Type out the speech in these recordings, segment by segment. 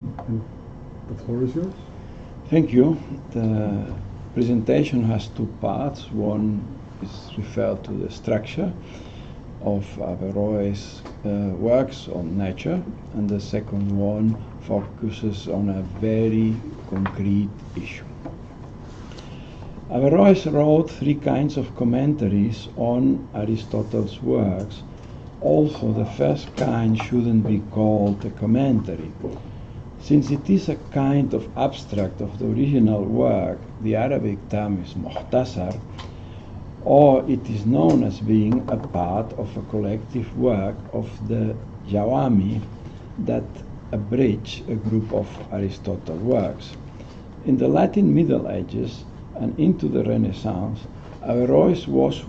And the floor is yours. Thank you. The presentation has two parts. One is referred to the structure of Averroes' works on nature, and the second one focuses on a very concrete issue. Averroes wrote three kinds of commentaries on Aristotle's works. Also, the first kind shouldn't be called a commentary. Since it is a kind of abstract of the original work, the Arabic term is muhtasar, or it is known as being a part of a collective work of the Jawami that abridge a group of Aristotle works. In the Latin Middle Ages and into the Renaissance, Averroes was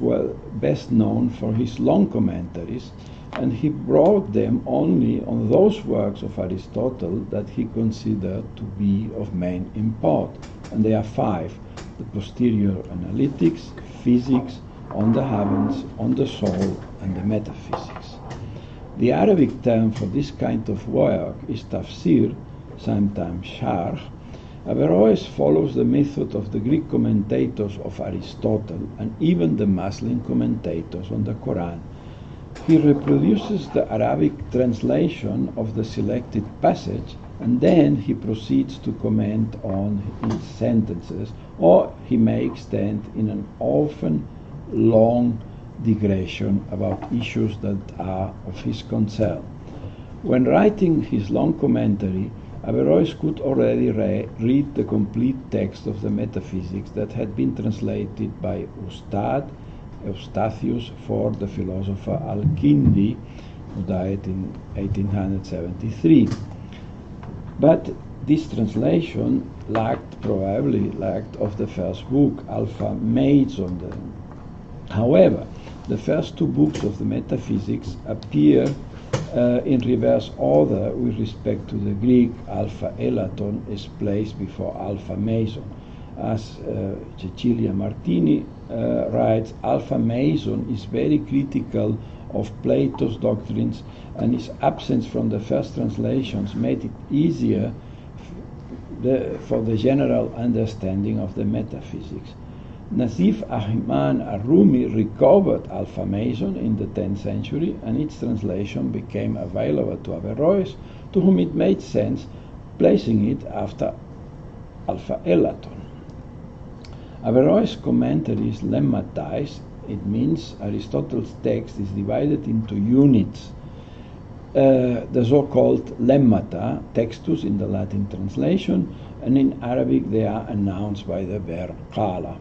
best known for his long commentaries, and he brought them only on those works of Aristotle that he considered to be of main import, and they are five: the Posterior Analytics, Physics, On the Heavens, On the Soul, and the Metaphysics. The Arabic term for this kind of work is tafsir, sometimes sharh. Averroes follows the method of the Greek commentators of Aristotle and even the Muslim commentators on the Quran. He reproduces the Arabic translation of the selected passage, and then he proceeds to comment on its sentences, or he may extend in an often long digression about issues that are of his concern. When writing his long commentary, Averroes could already read the complete text of the Metaphysics that had been translated by Ustad Eustathius for the philosopher Al-Kindi, who died in 1873. But this translation probably lacked of the first book, Alpha Meizon. However, the first two books of the Metaphysics appear in reverse order with respect to the Greek. Alpha Elaton is placed before Alpha Meizon. As Cecilia Martini writes, Alpha Meizon is very critical of Plato's doctrines, and his absence from the first translations made it easier for the general understanding of the metaphysics. Nazif Ahmad Arumi recovered Alpha Meizon in the 10th century, and its translation became available to Averroes, to whom it made sense placing it after Alpha Elaton. Averroes' commentary is lemmatized. It means Aristotle's text is divided into units. The so-called lemmata, textus in the Latin translation, and in Arabic they are announced by the verb qala.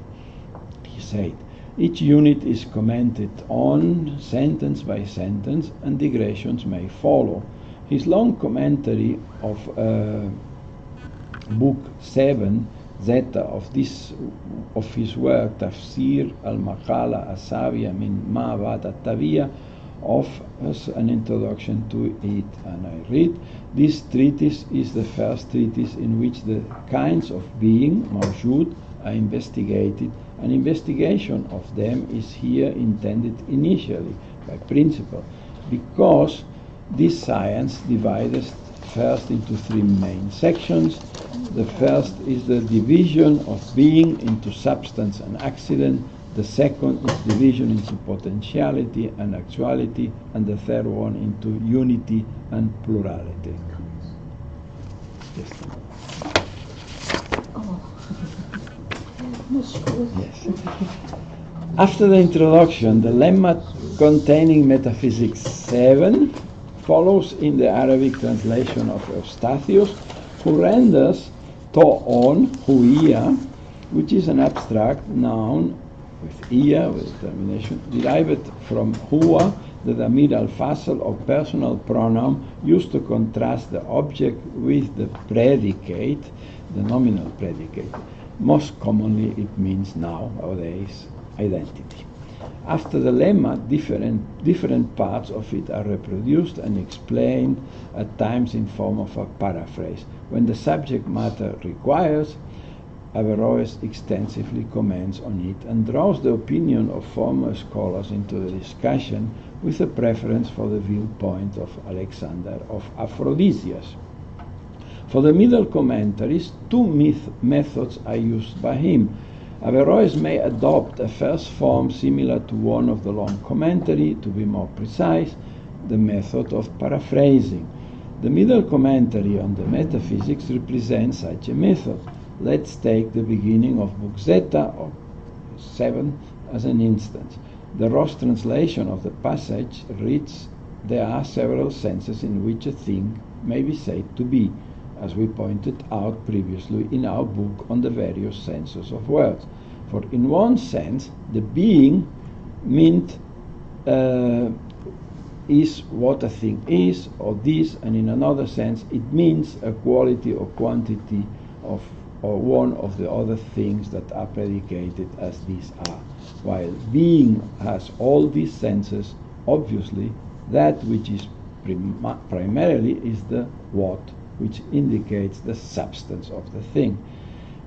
He said, each unit is commented on sentence by sentence, and digressions may follow. His long commentary of Book 7, Zeta, of his work Tafsir al-Maqala Asavia min Ma'avad at-Taviyya, offers an introduction to it, and I read, this treatise is the first treatise in which the kinds of being, mawjud, are investigated. An investigation of them is here intended initially by principle, because this science divides first into three main sections. The first is the division of being into substance and accident. The second is division into potentiality and actuality, and the third one into unity and plurality. Yes. Yes. After the introduction, the lemma containing Metaphysics 7 follows in the Arabic translation of Eustathius, who renders to'on, huia, which is an abstract noun with ia, with termination, derived from huwa, the damir al-fasl or personal pronoun used to contrast the object with the predicate, the nominal predicate. Most commonly it means nowadays identity. After the lemma, different parts of it are reproduced and explained, at times in form of a paraphrase. When the subject matter requires, Averroes extensively comments on it and draws the opinion of former scholars into the discussion, with a preference for the viewpoint of Alexander of Aphrodisias. For the middle commentaries, two methods are used by him. Averroes may adopt a first form similar to one of the long commentary, to be more precise, the method of paraphrasing. The middle commentary on the metaphysics represents such a method. Let's take the beginning of Book Zeta, or 7, as an instance. The Ross translation of the passage reads, "There are several senses in which a thing may be said to be," as we pointed out previously in our book on the various senses of words. For in one sense, the being meant is what a thing is, or this, and in another sense, it means a quality or quantity of, or one of the other things that are predicated as these are. While being has all these senses, obviously, that which is primarily is the what, which indicates the substance of the thing.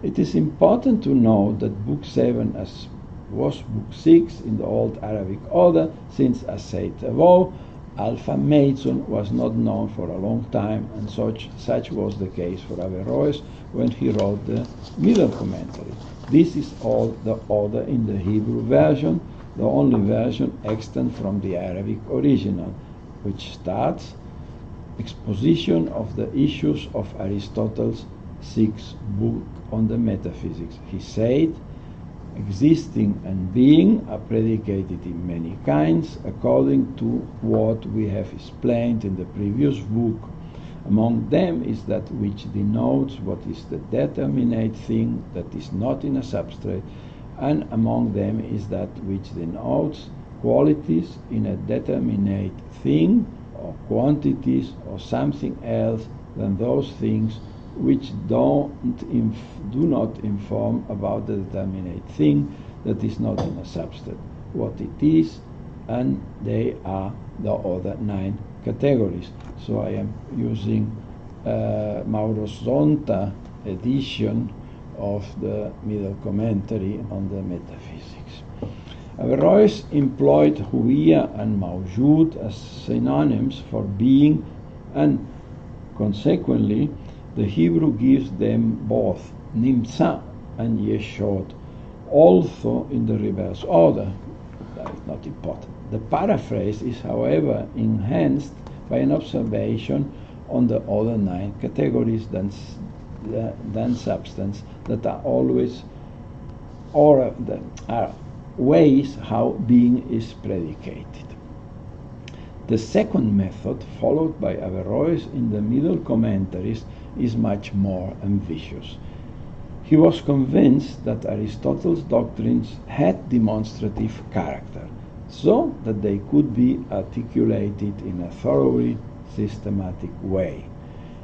It is important to note that Book 7 as was Book 6 in the Old Arabic order, since, as said above, Alpha Mason was not known for a long time, and such was the case for Averroes when he wrote the middle commentary. This is all the order in the Hebrew version, the only version extant from the Arabic original, which starts exposition of the issues of Aristotle's 6th book on the metaphysics. He said, existing and being are predicated in many kinds, according to what we have explained in the previous book. Among them is that which denotes what is the determinate thing that is not in a substrate, and among them is that which denotes qualities in a determinate thing, or quantities, or something else than those things which do not inform about the determinate thing that is not in a substrate, what it is, and they are the other 9 categories. So I am using Mauro Zonta edition of the middle commentary on the metaphysics. Averroes employed huwiya and mawjud as synonyms for being, and consequently the Hebrew gives them both nimtza and yeshod, also in the reverse order. That is not important. The paraphrase is, however, enhanced by an observation on the other 9 categories than substance that are always, or that are ways how being is predicated. The second method, followed by Averroes in the middle commentaries, is much more ambitious. He was convinced that Aristotle's doctrines had demonstrative character, so that they could be articulated in a thoroughly systematic way.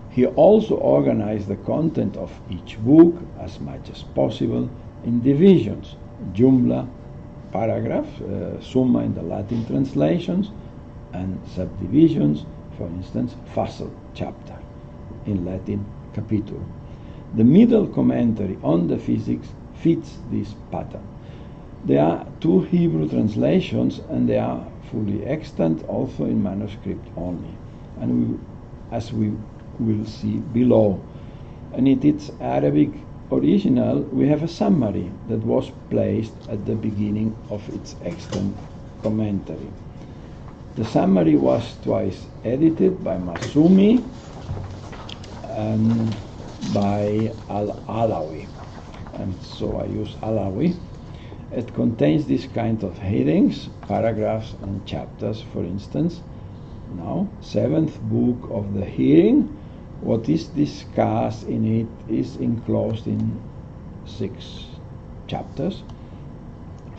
He also organized the content of each book as much as possible in divisions, jumla, paragraph, summa in the Latin translations, and subdivisions, for instance, fasl, chapter, in Latin, capitulum. The middle commentary on the physics fits this pattern. There are 2 Hebrew translations, and they are fully extant also in manuscript only, and as we will see below. And in its Arabic original, we have a summary that was placed at the beginning of its extant commentary. The summary was twice edited by Masumi and by Al-Alawi, and so I use Alawi. It contains this kind of headings, paragraphs and chapters, for instance. Now, 7th book of the hearing, what is discussed in it is enclosed in 6 chapters.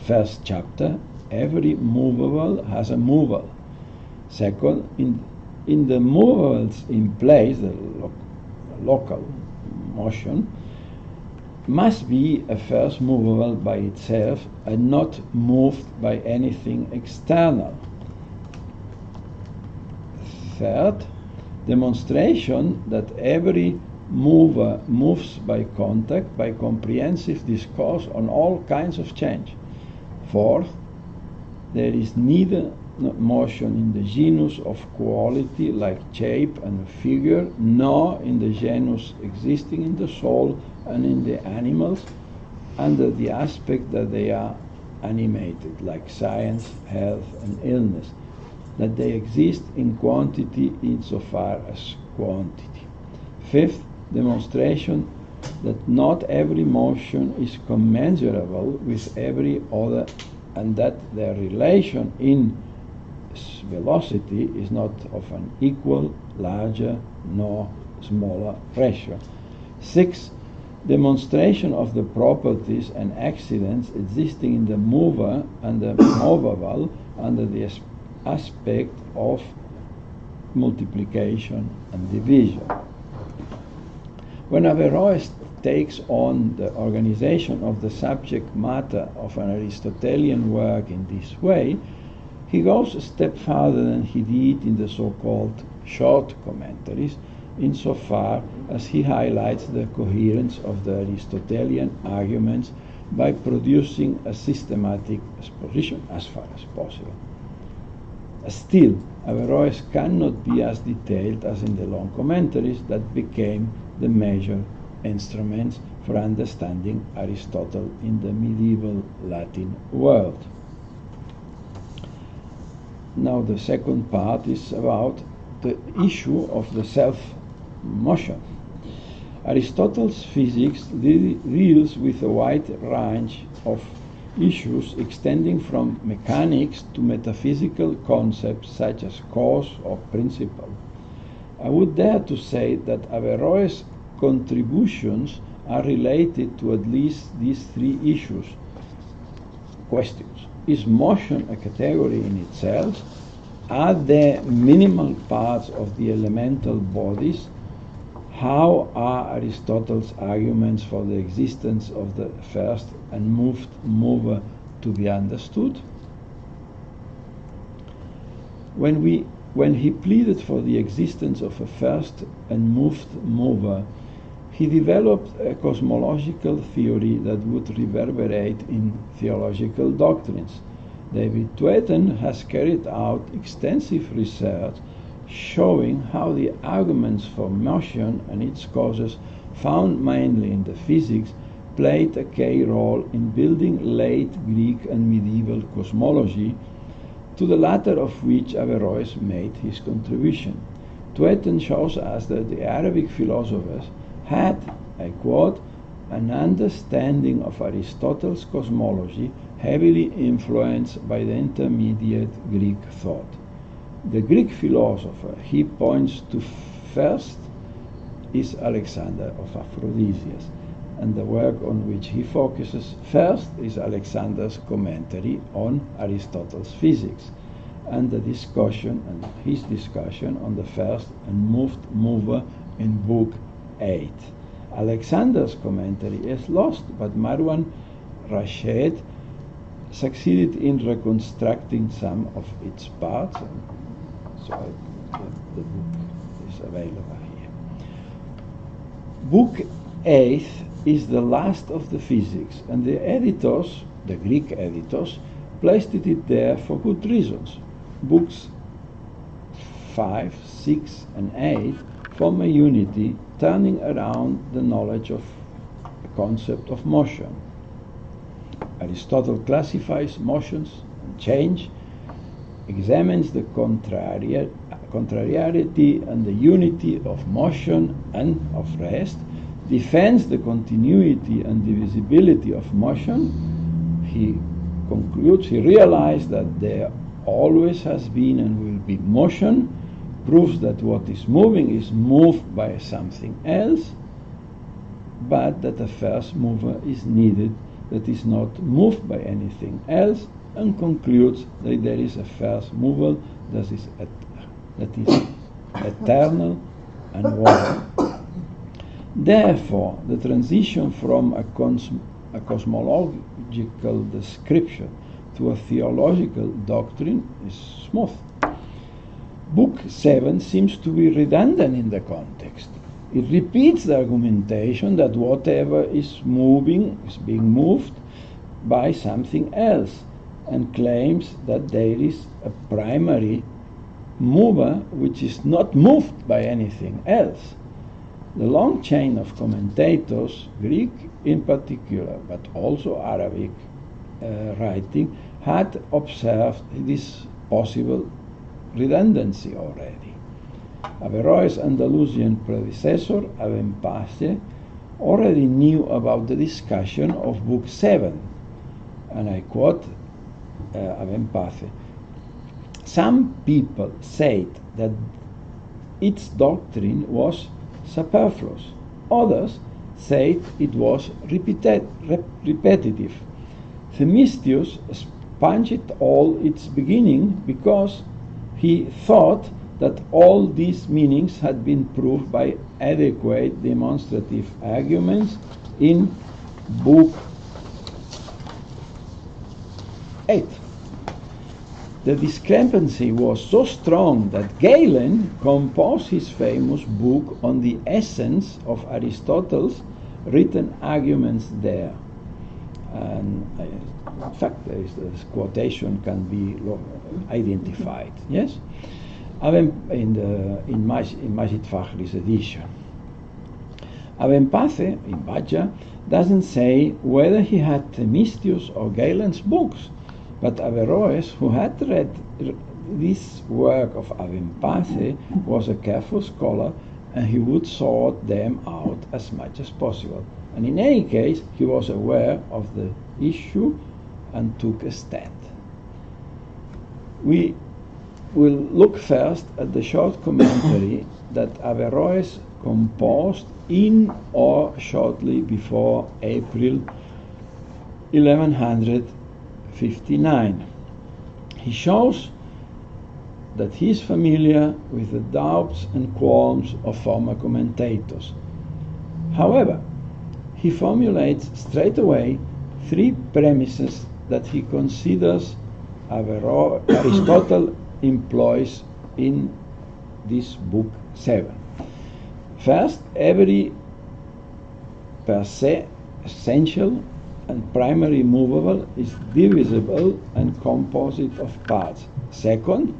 First chapter, every movable has a mover. Second, in the movables in place, the local motion, must be a first movable by itself and not moved by anything external. Third, demonstration that every mover moves by contact, by comprehensive discourse on all kinds of change. Fourth, there is neither motion in the genus of quality like shape and figure, nor in the genus existing in the soul and in the animals, under the aspect that they are animated, like science, health, and illness, that they exist in quantity insofar as quantity. Fifth, demonstration that not every motion is commensurable with every other, and that their relation in velocity is not of an equal, larger, nor smaller ratio. Sixth, demonstration of the properties and accidents existing in the mover and the movable under the aspect of multiplication and division. When Averroes takes on the organization of the subject matter of an Aristotelian work in this way, he goes a step farther than he did in the so-called short commentaries, insofar as he highlights the coherence of the Aristotelian arguments by producing a systematic exposition as far as possible. Still, Averroes cannot be as detailed as in the long commentaries that became the major instruments for understanding Aristotle in the medieval Latin world. Now the second part is about the issue of the self-motion. Aristotle's physics deals with a wide range of issues extending from mechanics to metaphysical concepts such as cause or principle. I would dare to say that Averroes' contributions are related to at least these three issues. Questions. Is motion a category in itself? Are there minimal parts of the elemental bodies? How are Aristotle's arguments for the existence of the first and moved mover to be understood? When he pleaded for the existence of a first and moved mover, he developed a cosmological theory that would reverberate in theological doctrines. David Tweeden has carried out extensive research showing how the arguments for motion and its causes, found mainly in the physics, played a key role in building late Greek and medieval cosmology, to the latter of which Averroes made his contribution. Tweeden shows us that the Arabic philosophers had, I quote, an understanding of Aristotle's cosmology heavily influenced by the intermediate Greek thought. The Greek philosopher he points to first is Alexander of Aphrodisias, and the work on which he focuses first is Alexander's commentary on Aristotle's physics, and the discussion and his discussion on the first and moved mover in Book 8. Alexander's commentary is lost, but Marwan Rashed succeeded in reconstructing some of its parts, so the book is available here. Book 8 is the last of the physics, and the editors, the Greek editors, placed it there for good reasons. Books 5, 6, and 8 form a unity turning around the knowledge of the concept of motion. Aristotle classifies motions and change, examines the contrariety and the unity of motion and of rest, defends the continuity and divisibility of motion. He concludes, he realized that there always has been and will be motion, proves that what is moving is moved by something else, but that a first mover is needed that is not moved by anything else, and concludes that there is a first mover that is eternal and one. Therefore, the transition from a cosmological description to a theological doctrine is smooth. Book 7 seems to be redundant in the context. It repeats the argumentation that whatever is moving is being moved by something else, and claims that there is a primary mover which is not moved by anything else. The long chain of commentators, Greek in particular, but also Arabic writing, had observed this possible redundancy already. Averroes' Andalusian predecessor, Avempace, already knew about the discussion of Book 7, and I quote Avempace. Some people said that its doctrine was superfluous. Others said it was repetitive. Themistius sponged all its beginning because he thought that all these meanings had been proved by adequate demonstrative arguments in Book 8. The discrepancy was so strong that Galen composed his famous book on the essence of Aristotle's written arguments there. And in fact, this quotation can be identified. Yes, in Majid Fakhri's edition. Avempace in Baja doesn't say whether he had Themistius or Galen's books, but Averroes, who had read this work of Avempace, was a careful scholar, and he would sort them out as much as possible. And in any case, he was aware of the issue and took a stand. We will look first at the short commentary that Averroes composed in or shortly before April 1159. He shows that he is familiar with the doubts and qualms of former commentators. However, he formulates straight away three premises that he considers Aristotle employs in this book 7. First, every per se essential and primary movable is divisible and composite of parts. Second,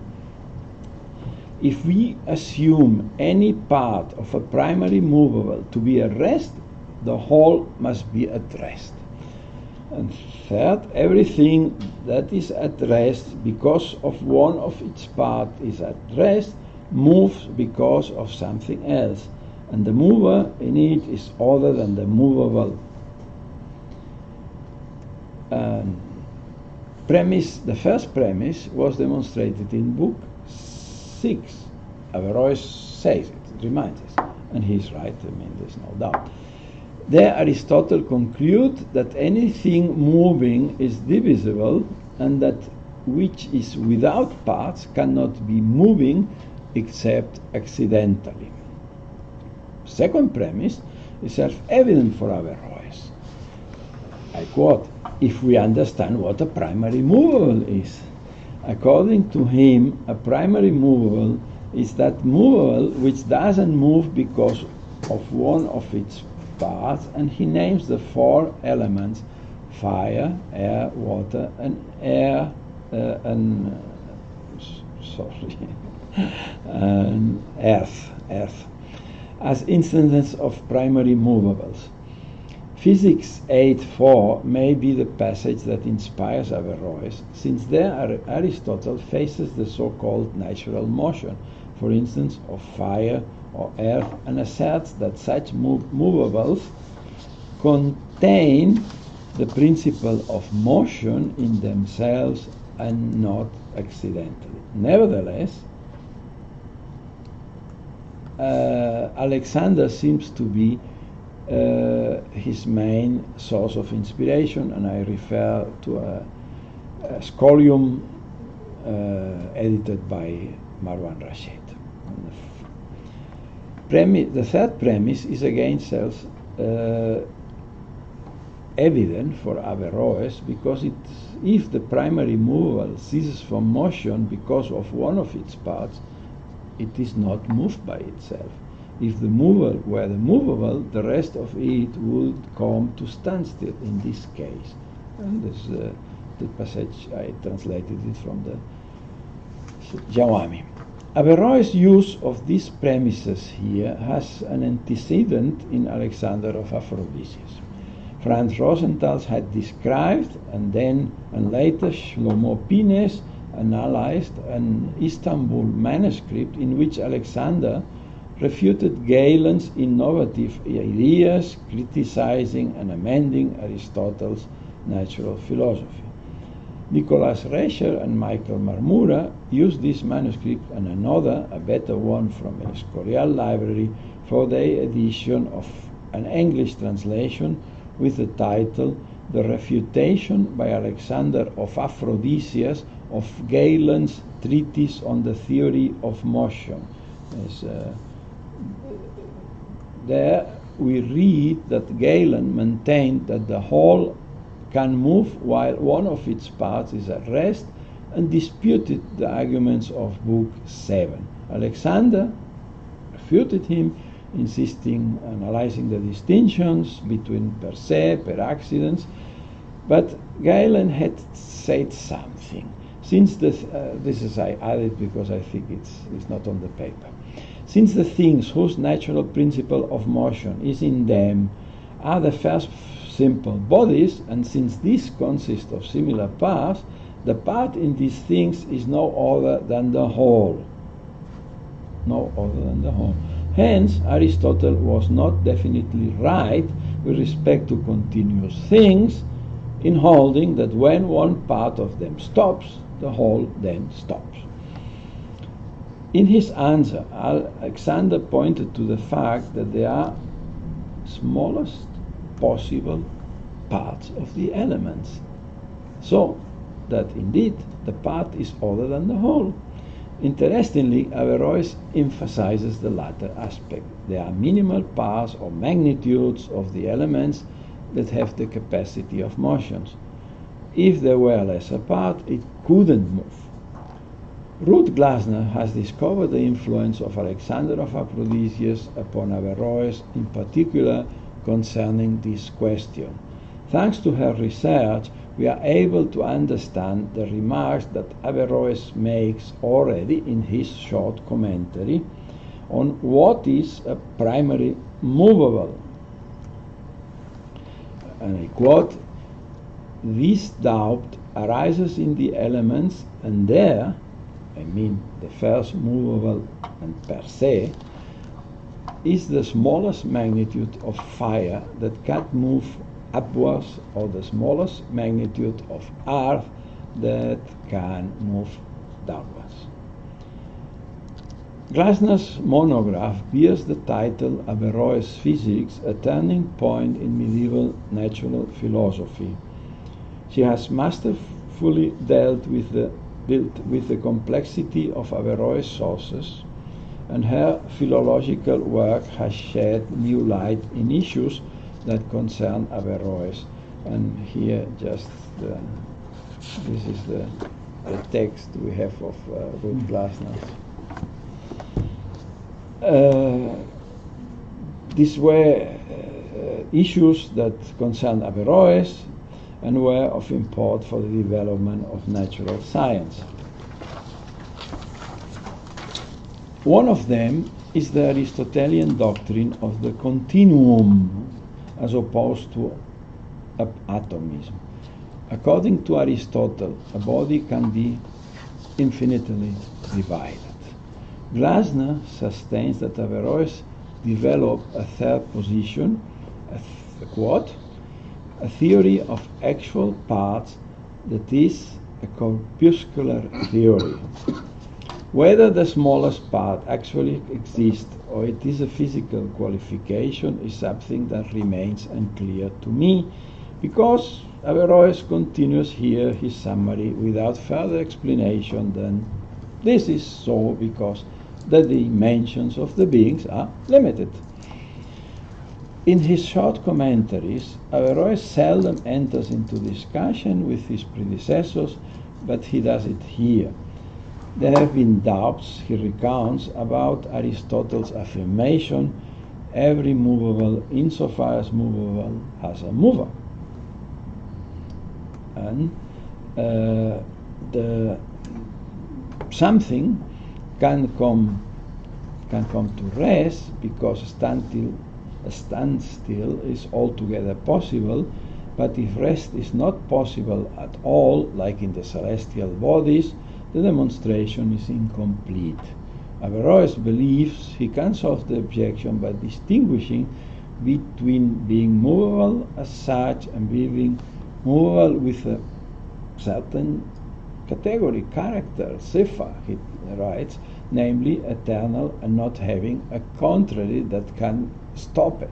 if we assume any part of a primary movable to be at rest, the whole must be at rest. And third, everything that is at rest because of one of its parts is at rest moves because of something else, and the mover in it is other than the movable. The first premise was demonstrated in Book 6. Averroes says it, reminds us, and he's right, there's no doubt. There Aristotle concludes that anything moving is divisible, and that which is without parts cannot be moving except accidentally. Second premise is self-evident for Averroes. I quote, if we understand what a primary movable is. According to him, a primary movable is that movable which doesn't move because of one of its parts, and he names the four elements: fire, air, water, and air, and earth, as instances of primary movables. Physics 8.4 may be the passage that inspires Averroes, since there Aristotle faces the so-called natural motion, for instance, of fire or earth, and asserts that such movables contain the principle of motion in themselves and not accidentally. Nevertheless, Alexander seems to be his main source of inspiration, and I refer to a scholium edited by Marwan Rashid. The third premise is again self-evident for Averroes, because if the primary movable ceases from motion because of one of its parts, it is not moved by itself. If the mover were the movable, the rest of it would come to standstill in this case. And this the passage I translated it from the Jawami. Averroes' use of these premises here has an antecedent in Alexander of Aphrodisias. Franz Rosenthal had described and later Shlomo Pines analyzed an Istanbul manuscript in which Alexander refuted Galen's innovative ideas, criticizing and amending Aristotle's natural philosophy. Nicolas Rescher and Michael Marmura used this manuscript and another, a better one from the Escorial Library, for their edition of an English translation with the title The Refutation by Alexander of Aphrodisias of Galen's Treatise on the Theory of Motion. There we read that Galen maintained that the whole can move while one of its parts is at rest, and disputed the arguments of Book 7. Alexander refuted him, analyzing the distinctions between per se, per accidens, but Galen had said something. Since this is I added because I think it's not on the paper. Since the things whose natural principle of motion is in them are the first simple bodies, and since these consist of similar parts, the part in these things is no other than the whole. No other than the whole. Hence, Aristotle was not definitely right with respect to continuous things in holding that when one part of them stops, the whole then stops. In his answer, Alexander pointed to the fact that there are smallest possible parts of the elements, so that indeed the part is other than the whole. Interestingly, Averroes emphasizes the latter aspect. There are minimal parts or magnitudes of the elements that have the capacity of motions. If there were less apart, it couldn't move. Ruth Glasner has discovered the influence of Alexander of Aphrodisias upon Averroes, in particular concerning this question. Thanks to her research, we are able to understand the remarks that Averroes makes already in his short commentary on what is a primary movable. And I quote, "This doubt arises in the elements, and there, I mean the first movable and per se, is the smallest magnitude of fire that can't move upwards, or the smallest magnitude of earth that can move downwards." Glasner's monograph bears the title Averroes' Physics, a turning point in medieval natural philosophy. She has masterfully dealt with the complexity of Averroes' sources, and her philological work has shed new light in issues that concern Averroes. And here just this is the text we have of Ruth Glasner. These were issues that concerned Averroes and were of import for the development of natural science. One of them is the Aristotelian doctrine of the continuum as opposed to atomism. According to Aristotle, a body can be infinitely divided. Glasner sustains that Averroes developed a third position, quote, "a theory of actual parts that is a corpuscular theory. Whether the smallest part actually exists or it is a physical qualification is something that remains unclear to me, because Averroes continues here his summary without further explanation than this is so because the dimensions of the beings are limited." In his short commentaries, Averroes seldom enters into discussion with his predecessors, but he does it here. There have been doubts, he recounts, about Aristotle's affirmation, "Every movable, insofar as movable, has a mover." And the something can come to rest because a standstill is altogether possible, but if rest is not possible at all, like in the celestial bodies, the demonstration is incomplete. Averroes believes he can solve the objection by distinguishing between being movable as such and being movable with a certain category, character, sifa, he writes, namely eternal and not having a contrary that can stop it.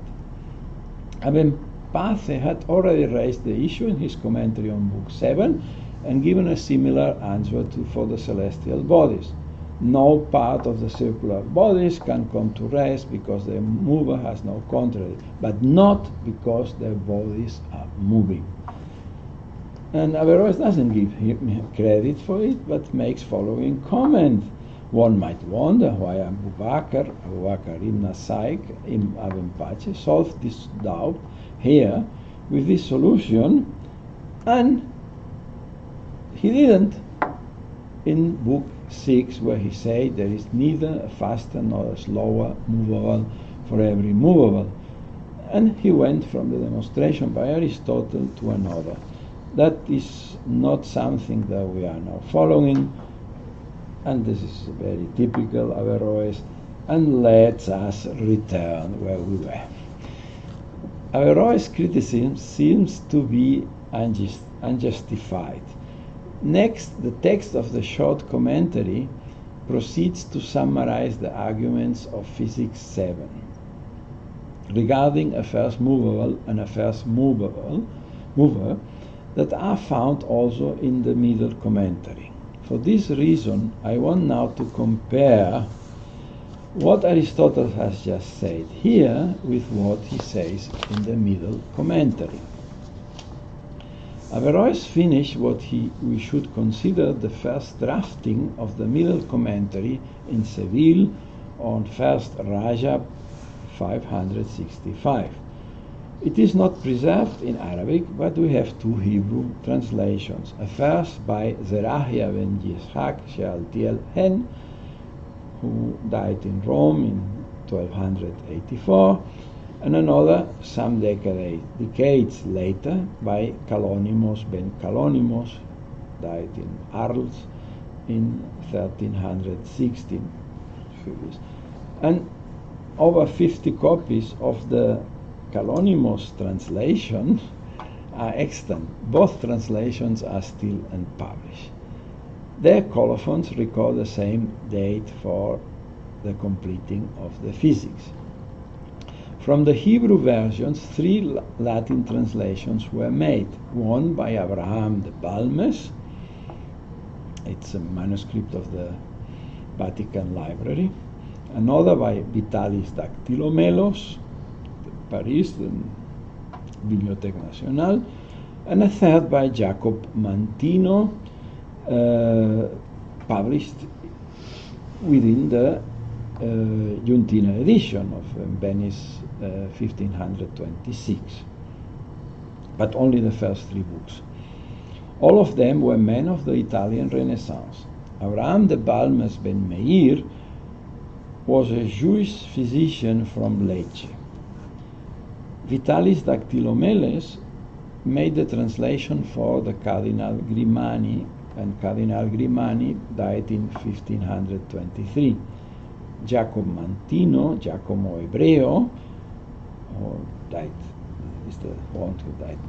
Abempathe had already raised the issue in his commentary on Book 7 and given a similar answer for the celestial bodies. No part of the circular bodies can come to rest because the mover has no contrary, but not because their bodies are moving. And Averroes doesn't give him credit for it, but makes following comment. One might wonder why Abu Bakr ibn Saik ibn Abempathe solved this doubt here with this solution, and he didn't in Book 6, where he said there is neither a faster nor a slower movable for every movable. And he went from the demonstration by Aristotle to another. That is not something that we are now following, and this is very typical Averroes, and lets us return where we were. Averroes' criticism seems to be unjustified. Next, the text of the short commentary proceeds to summarize the arguments of Physics 7 regarding a first movable and a first mover that are found also in the middle commentary. For this reason, I want now to compare what Aristotle has just said here with what he says in the middle commentary. Averroes finished what we should consider the first drafting of the middle commentary in Seville on 1st Rajab 565. It is not preserved in Arabic, but we have two Hebrew translations. A first by Zerahia ben Yitzhak Shealtiel Hen, who died in Rome in 1284, and another some decades later by Kalonymos ben Kalonymos, died in Arles in 1316. And over 50 copies of the Kalonymos translation are extant. Both translations are still unpublished. Their colophons record the same date for the completing of the Physics. From the Hebrew versions, 3 Latin translations were made. One by Abraham de Balmes, it's a manuscript of the Vatican Library. Another by Vitalis Dactylomelos, Paris, the Bibliothèque Nationale, and a third by Jacob Mantino, published within the Juntina edition of Venice 1526, but only the first 3 books. All of them were men of the Italian Renaissance. Abraham de Balmes ben Meir was a Jewish physician from Lecce. Vitalis Dactylomeles made the translation for the Cardinal Grimani, and Cardinal Grimani died in 1523. Jacob Mantino, Giacomo Ebreo, is the one who died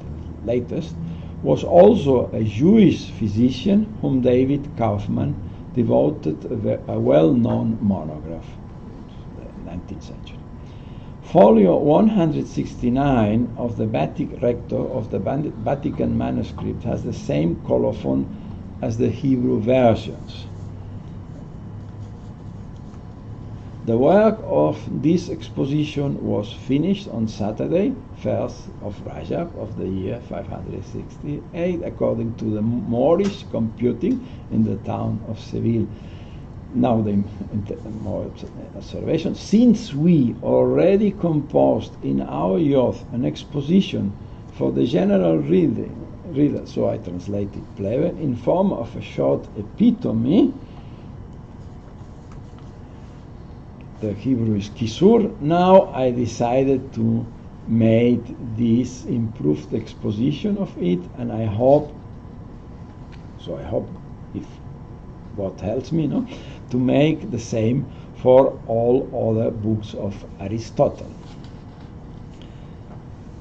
latest, was also a Jewish physician whom David Kaufman devoted a well-known monograph in the 19th century. Folio 169 of the Vatican Rector of the Vatican manuscript has the same colophon as the Hebrew versions. The work of this exposition was finished on Saturday, 1st of Rajab of the year 568, according to the Moorish computing in the town of Seville. Now the more observation. Since we already composed in our youth an exposition for the general reading reader. So I translated plebe in form of a short epitome. The Hebrew is kisur. Now I decided to make this improved exposition of it, and I hope if what helps me, no, to make the same for all other books of Aristotle.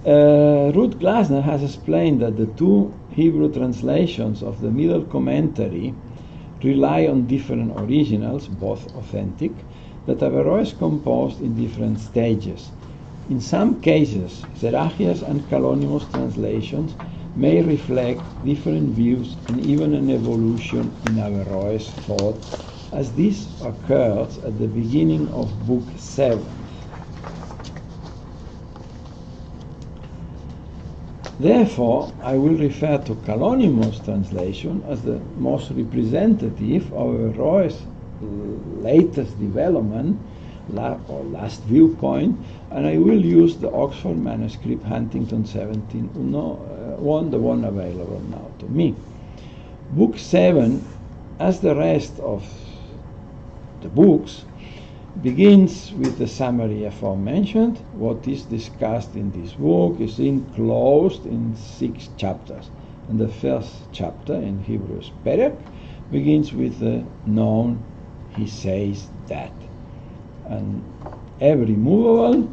Ruth Glasner has explained that the two Hebrew translations of the middle commentary rely on different originals, both authentic, that Averroes composed in different stages. In some cases, Serachias and Kalonymus translations may reflect different views and even an evolution in Averroes' thought, as this occurs at the beginning of Book 7. Therefore, I will refer to Kalonymus' translation as the most representative of Averroes' latest development or last viewpoint, and I will use the Oxford manuscript Huntington 17.1, the one available now to me. Book 7, as the rest of the books, begins with the summary aforementioned. What is discussed in this book is enclosed in 6 chapters. And the first chapter, in Hebrew Perek, begins with the known, he says that. And every movable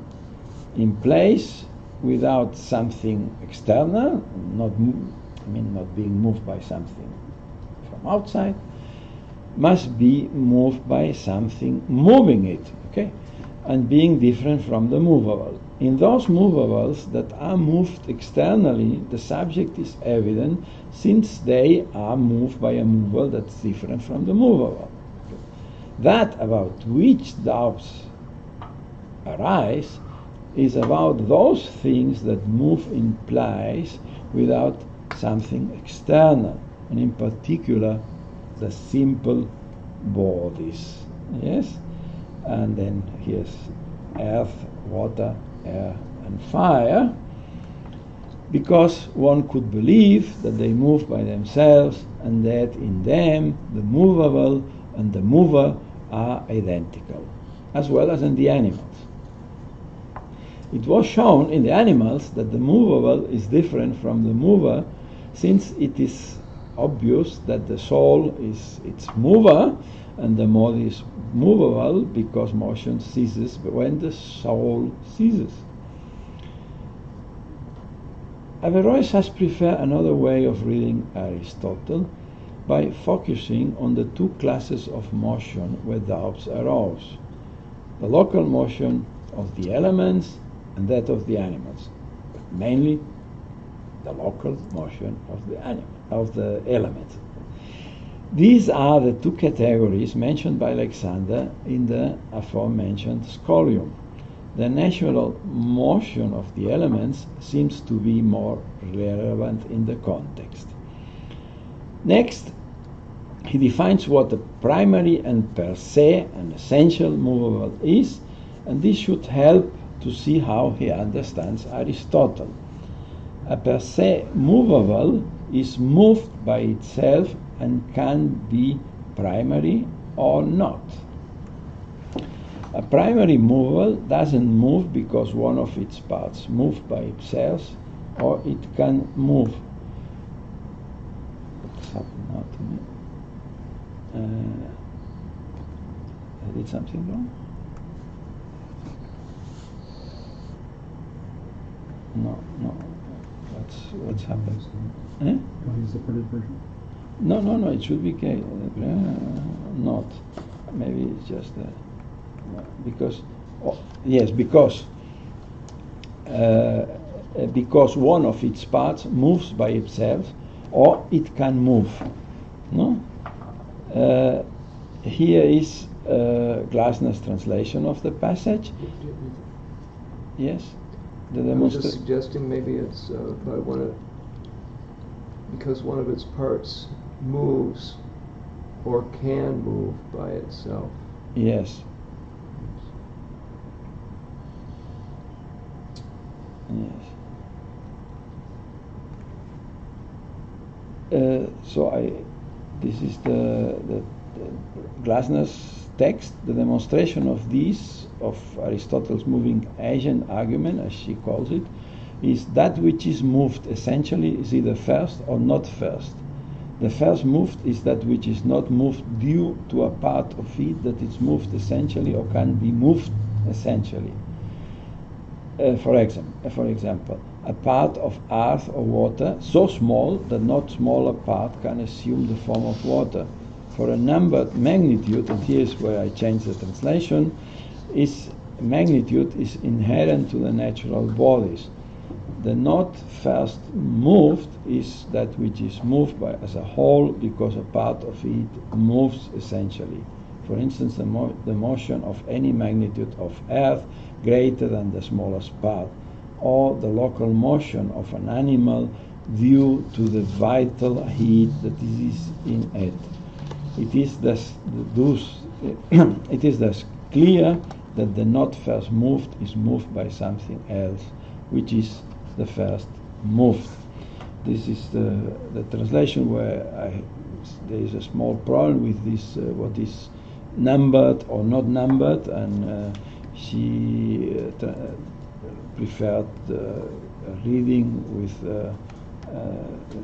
in place without something external, not being moved by something from outside, must be moved by something moving it, okay, and being different from the movable. In those movables that are moved externally, the subject is evident, since they are moved by a movable that's different from the movable. That about which doubts arise is about those things that move in place without something external, and in particular the simple bodies. Yes? And then here's earth, water, air, and fire, because one could believe that they move by themselves and that in them the movable and the mover are identical, as well as in the animals. It was shown in the animals that the movable is different from the mover, since it is obvious that the soul is its mover and the body is movable because motion ceases when the soul ceases. Averroes has preferred another way of reading Aristotle by focusing on the 2 classes of motion where doubts arose: the local motion of the elements and that of the animals, but mainly the local motion of the elements. These are the 2 categories mentioned by Alexander in the aforementioned scholium. The natural motion of the elements seems to be more relevant in the context. Next, he defines what a primary and per se an essential movable is, and this should help to see how he understands Aristotle. A per se movable is moved by itself and can be primary or not. A primary movable doesn't move because one of its parts moves by itself, or it can move. What's happened now to me? I did something wrong? No. What's happened? Eh? Use the printed version. No. It should be not. Maybe it's just because. Yes, because one of its parts moves by itself, or it can move. No. Here is Glasner's translation of the passage. Yes. I was just suggesting maybe it's because one of its parts moves or can move by itself. Yes. Yes. This is the Glasner's text. The demonstration of this, of Aristotle's moving agent argument, as she calls it, is that which is moved essentially is either first or not first. The first moved is that which is not moved due to a part of it that is moved essentially or can be moved essentially. For example, a part of earth or water so small that no smaller part can assume the form of water. For a numbered magnitude, and here is where I change the translation, magnitude is inherent to the natural bodies. The not first moved is that which is moved by as a whole because a part of it moves essentially. For instance, the motion of any magnitude of earth greater than the smallest part, or the local motion of an animal due to the vital heat that is in it. It is thus clear that the not first moved is moved by something else, which is the first moved. This is the translation where there is a small problem with this, what is numbered or not numbered, and she preferred reading with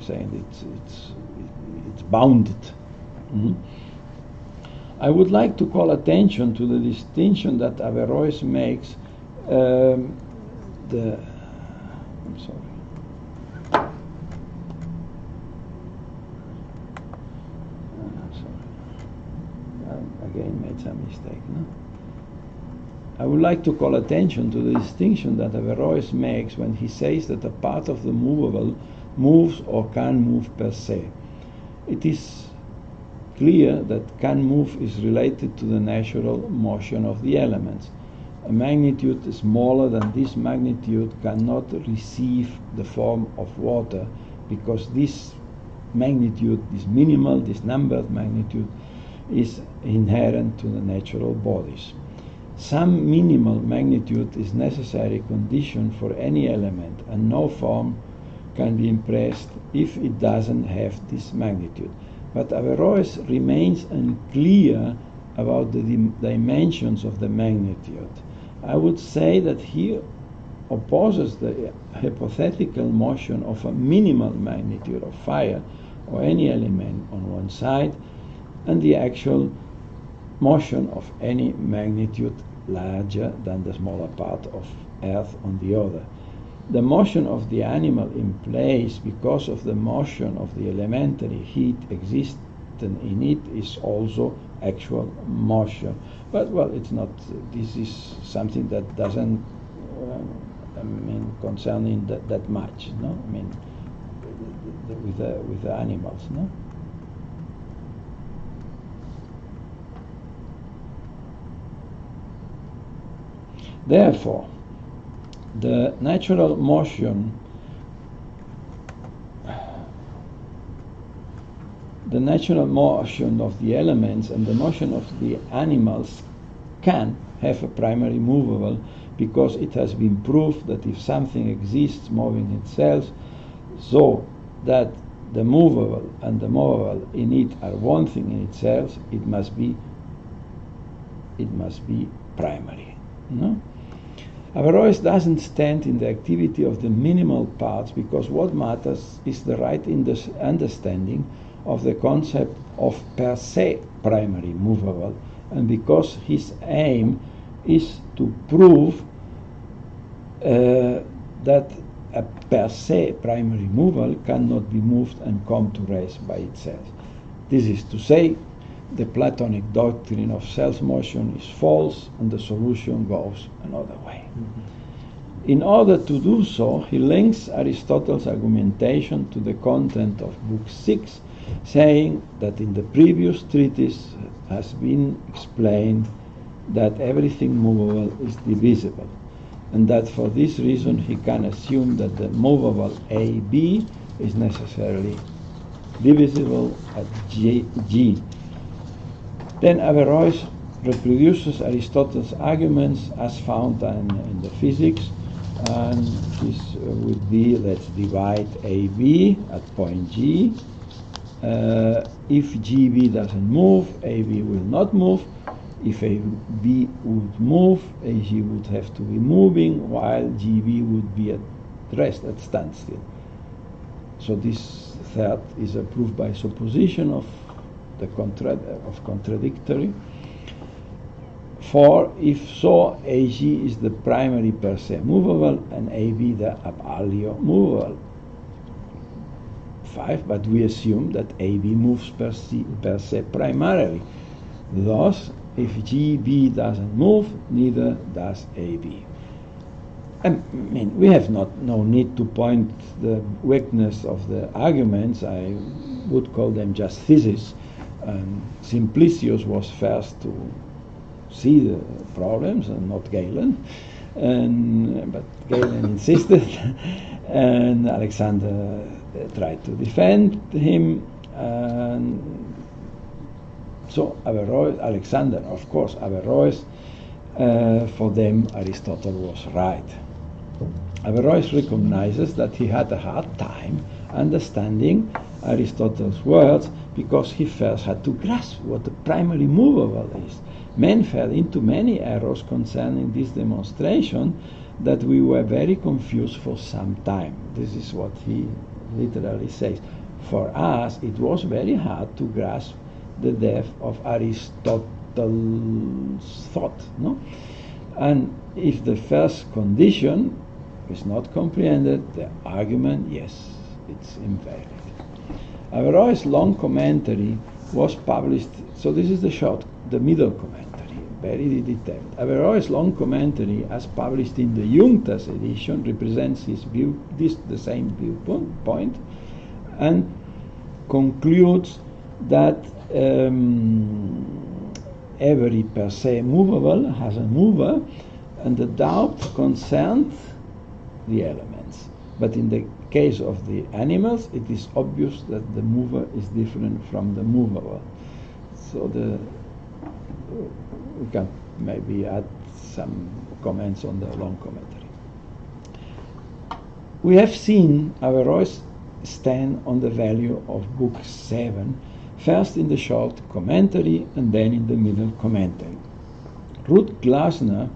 saying it's bounded. Mm-hmm. I would like to call attention to the distinction that Averroes makes. I'm sorry. Again made some mistake. No? I would like to call attention to the distinction that Averroes makes when he says that a part of the movable moves or can move per se. It is clear that can move is related to the natural motion of the elements. A magnitude smaller than this magnitude cannot receive the form of water because this magnitude, this minimal, this numbered magnitude, is inherent to the natural bodies. Some minimal magnitude is necessary condition for any element, and no form can be impressed if it doesn't have this magnitude. But Averroes remains unclear about the dimensions of the magnitude. I would say that he opposes the hypothetical motion of a minimal magnitude of fire or any element on one side, and the actual motion of any magnitude larger than the smaller part of earth on the other. The motion of the animal in place because of the motion of the elementary heat existent in it is also actual motion. But well, it's not, this is something that doesn't concerning that much, no? I mean, with the animals, no? Therefore, the natural motion of the elements and the motion of the animals can have a primary movable, because it has been proved that if something exists moving itself, so that the movable and the movable in it are one thing in itself, it must be primary. No? Averroes doesn't stand in the activity of the minimal parts, because what matters is the right understanding of the concept of per se primary movable, and because his aim is to prove that a per se primary movable cannot be moved and come to rest by itself. This is to say, the Platonic doctrine of self-motion is false, and the solution goes another way. Mm-hmm. In order to do so, he links Aristotle's argumentation to the content of Book 6, saying that in the previous treatise has been explained that everything movable is divisible, and that for this reason he can assume that the movable AB is necessarily divisible at G. Then Averroes reproduces Aristotle's arguments as found in the Physics, and this would be, let's divide AB at point G, If GB doesn't move, AB will not move. If AB would move, AG would have to be moving, while GB would be at rest, at standstill. So this third is a proof by supposition of the contradictory. For if so, AG is the primary per se movable and AB the ab alio movable. 5, but we assume that AB moves per se primarily. Thus, if GB doesn't move, neither does AB. I mean, we have no need to point the weakness of the arguments. I would call them just theses. Simplicius was first to see the problems, and not Galen. But Galen insisted, and Alexander tried to defend him. So Averroes, Alexander, of course, Averroes, for them Aristotle was right. Averroes recognizes that he had a hard time understanding Aristotle's words because he first had to grasp what the primary movable is. Men fell into many errors concerning this demonstration that we were very confused for some time. This is what he literally says. For us, it was very hard to grasp the depth of Aristotle's thought, no? And if the first condition is not comprehended, the argument, yes, it's invalid. Averroes' long commentary was published, so this is the middle commentary, very detailed. Averroes' long commentary, as published in the Juntas edition, represents his view, the same viewpoint, and concludes that every per se movable has a mover, and the doubt concerns the elements. But in the case of the animals, it is obvious that the mover is different from the movable. So we can maybe add some comments on the long commentary. We have seen Averroes stand on the value of Book 7, first in the short commentary and then in the middle commentary. Ruth Glasner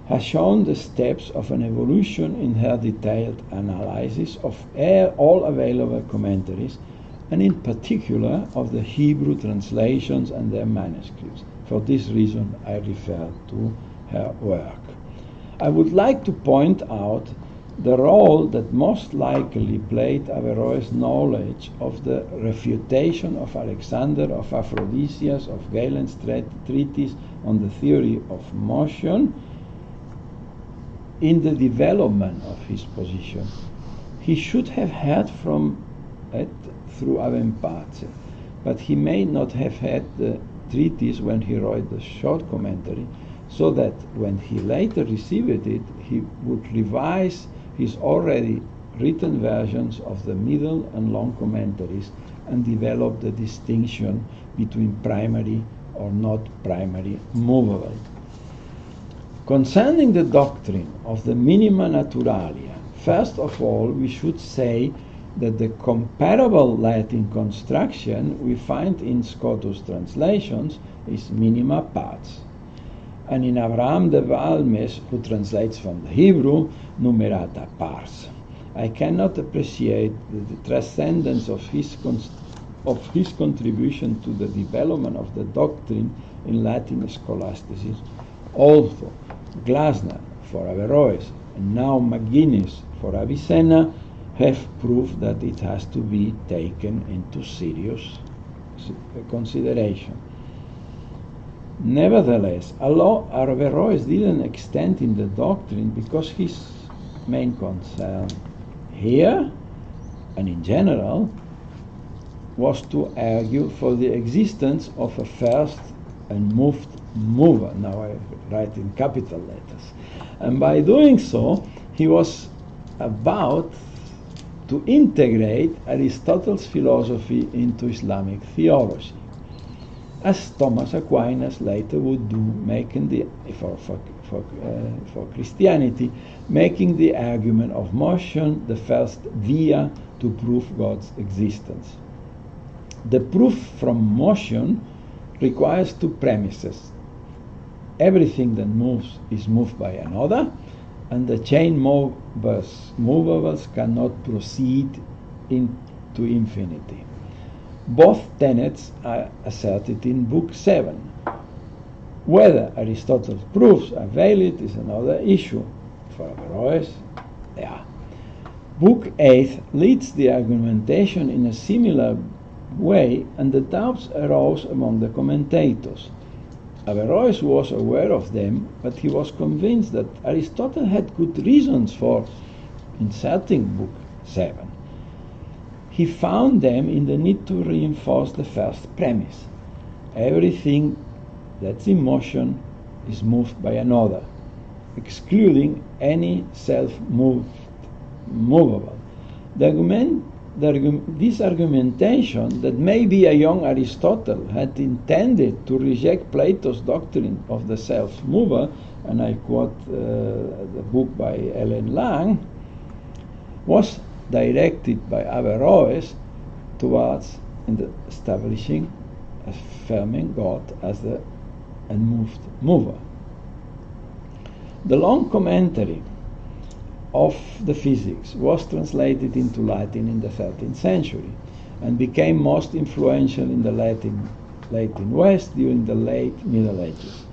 has shown the steps of an evolution in her detailed analysis of all available commentaries, and in particular of the Hebrew translations and their manuscripts. For this reason, I refer to her work. I would like to point out the role that most likely played Averroes' knowledge of the refutation of Alexander, of Aphrodisias, of Galen's treatise on the theory of motion in the development of his position. He should have heard from it through Avempatse, but he may not have had the treatise when he wrote the short commentary, so that when he later received it, he would revise his already written versions of the middle and long commentaries and develop the distinction between primary or not primary movable. Concerning the doctrine of the minima naturalia, first of all, we should say that the comparable Latin construction we find in Scotus translations is minima pars, and in Abraham de Valmes, who translates from the Hebrew, numerata pars. I cannot appreciate the transcendence of his contribution to the development of the doctrine in Latin scholasticism. Also, Glasner for Averroes and now McGuinness for Avicenna have proved that it has to be taken into serious consideration. Nevertheless, although Averroes didn't extend in the doctrine because his main concern here and in general was to argue for the existence of a first and moved mover. Now I write in capital letters. And by doing so, he was about to integrate Aristotle's philosophy into Islamic theology, as Thomas Aquinas later would do, making the for Christianity, making the argument of motion the first via to prove God's existence. The proof from motion requires two premises. Everything that moves is moved by another, and the chain movables cannot proceed into infinity. Both tenets are asserted in Book 7. Whether Aristotle's proofs are valid is another issue. For Averroes, they are. Book 8 leads the argumentation in a similar way, and the doubts arose among the commentators. Averroes was aware of them, but he was convinced that Aristotle had good reasons for inserting Book 7. He found them in the need to reinforce the first premise. Everything that's in motion is moved by another, excluding any self-movable. This argumentation that maybe a young Aristotle had intended to reject Plato's doctrine of the self-mover, and I quote the book by Ellen Lang, was directed by Averroes towards establishing, affirming God as the unmoved mover. The long commentary of the Physics was translated into Latin in the 13th century and became most influential in the Latin West during the late Middle Ages.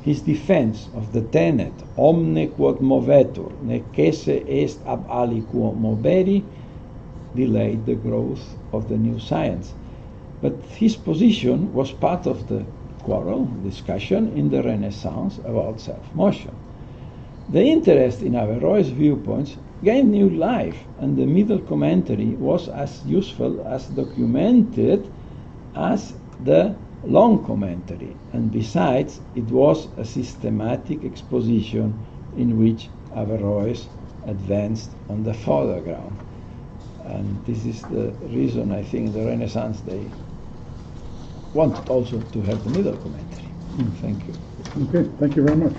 His defense of the tenet omne quod movetur necesse est ab aliquo moveri delayed the growth of the new science, but his position was part of the discussion in the Renaissance about self-motion. The interest in Averroes' viewpoints gained new life, and the middle commentary was as useful as documented as the long commentary, and besides, it was a systematic exposition in which Averroes advanced on the foreground. And this is the reason I think in the Renaissance they wanted also to have the middle commentary. Thank you. Okay, thank you very much.